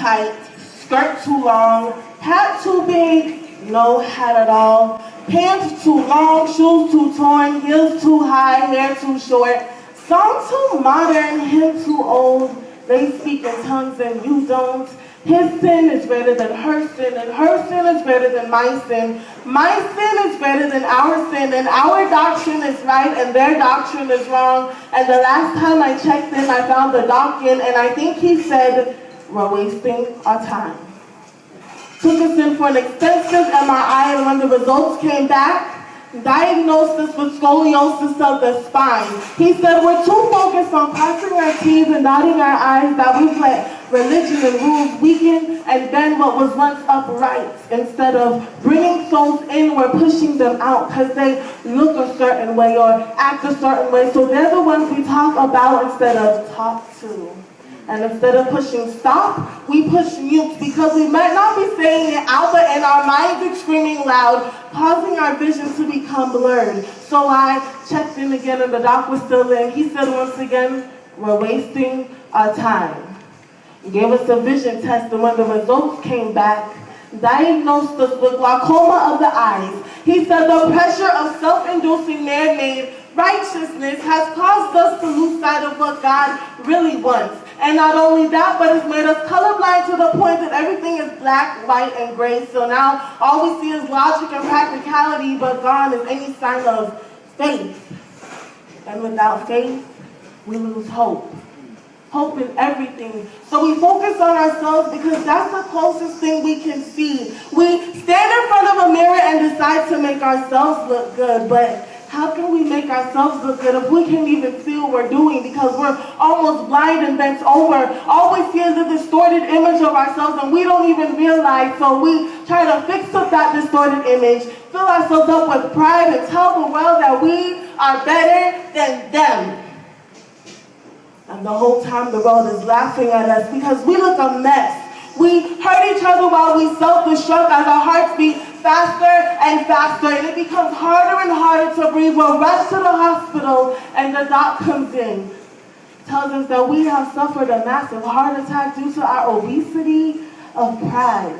tight, skirt too long, hat too big, no hat at all, pants too long, shoes too torn, heels too high, hair too short, song too modern, him too old, they speak in tongues and you don't. His sin is greater than her sin, and her sin is greater than my sin. My sin is greater than our sin, and our doctrine is right, and their doctrine is wrong. And the last time I checked in, I found the doc in, and I think he said, we're wasting our time. Took us in for an extensive MRI, and when the results came back, diagnosed us with scoliosis of the spine. He said we're too focused on crossing our T's and dotting our I's that we've let religion and rules weaken and bend what was once upright. Instead of bringing souls in, we're pushing them out because they look a certain way or act a certain way. So they're the ones we talk about instead of talk to. And instead of pushing stop, we push mute because we might not be saying it out, but in our minds it's screaming loud, causing our vision to become blurred. So I checked in again and the doc was still in. He said once again, we're wasting our time. He gave us a vision test, and when the results came back, diagnosed us with glaucoma of the eyes. He said the pressure of self-inducing man-made righteousness has caused us to lose sight of what God really wants. And not only that, but it's made us colorblind to the point that everything is black, white, and gray. So now all we see is logic and practicality, but gone is any sign of faith. And without faith, we lose hope. Hope in everything. So we focus on ourselves because that's the closest thing we can see. We stand in front of a mirror and decide to make ourselves look good, but how can we make ourselves look good if we can't even see what we're doing because we're almost blind and bent over? All we see is a distorted image of ourselves and we don't even realize, so we try to fix up that distorted image, fill ourselves up with pride and tell the world that we are better than them. And the whole time the world is laughing at us because we look a mess. We hurt each other while we self-destruct as our hearts beat faster and faster, and it becomes harder and harder to breathe. We'll rush to the hospital, and the doc comes in, tells us that we have suffered a massive heart attack due to our obesity of pride.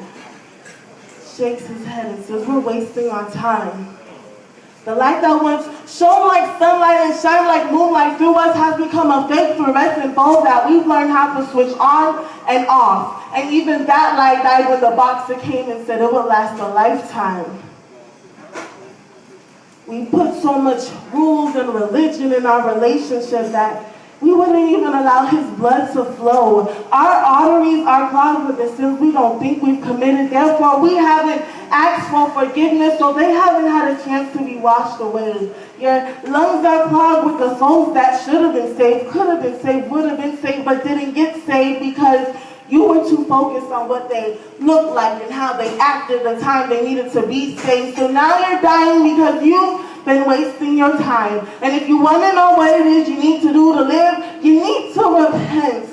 Shakes his head and says, we're wasting our time. The light that once shone like sunlight and shined like moonlight through us has become a fake fluorescent bulb that we've learned how to switch on and off. And even that light died when the boxer came and said it would last a lifetime. We put so much rules and religion in our relationship that we wouldn't even allow his blood to flow. Our arteries are clogged with the sins we don't think we've committed. Therefore, we haven't asked for forgiveness, so they haven't had a chance to be washed away. Your lungs are clogged with the souls that should have been saved, could have been saved, would have been saved, but didn't get saved because you were too focused on what they looked like and how they acted the time they needed to be saved. So now you're dying because you've been wasting your time. And if you want to know what it is you need to do to live, you need to repent.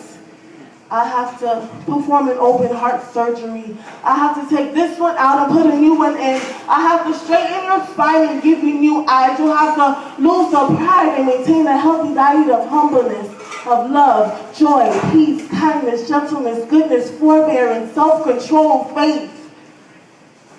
I have to perform an open heart surgery. I have to take this one out and put a new one in. I have to straighten your spine and give you new eyes. You'll have to lose the pride and maintain a healthy diet of humbleness, of love, joy, peace, kindness, gentleness, goodness, forbearance, self-control, faith.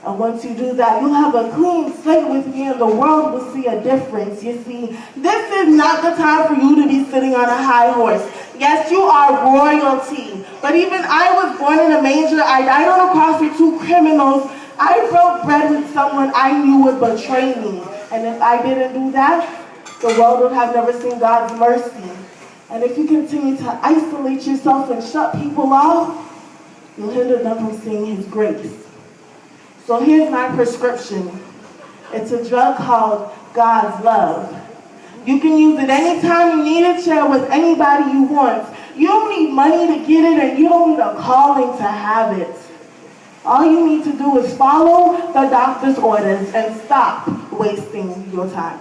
And once you do that, you'll have a clean slate with me and the world will see a difference. You see, this is not the time for you to be sitting on a high horse. Yes, you are royalty. But even I was born in a manger. I died on a cross with two criminals. I broke bread with someone I knew would betray me. And if I didn't do that, the world would have never seen God's mercy. And if you continue to isolate yourself and shut people off, you'll hinder them from seeing his grace. So here's my prescription. It's a drug called God's love. You can use it anytime you need it, share with anybody you want. You don't need money to get it, and you don't need a calling to have it. All you need to do is follow the doctor's orders and stop wasting your time.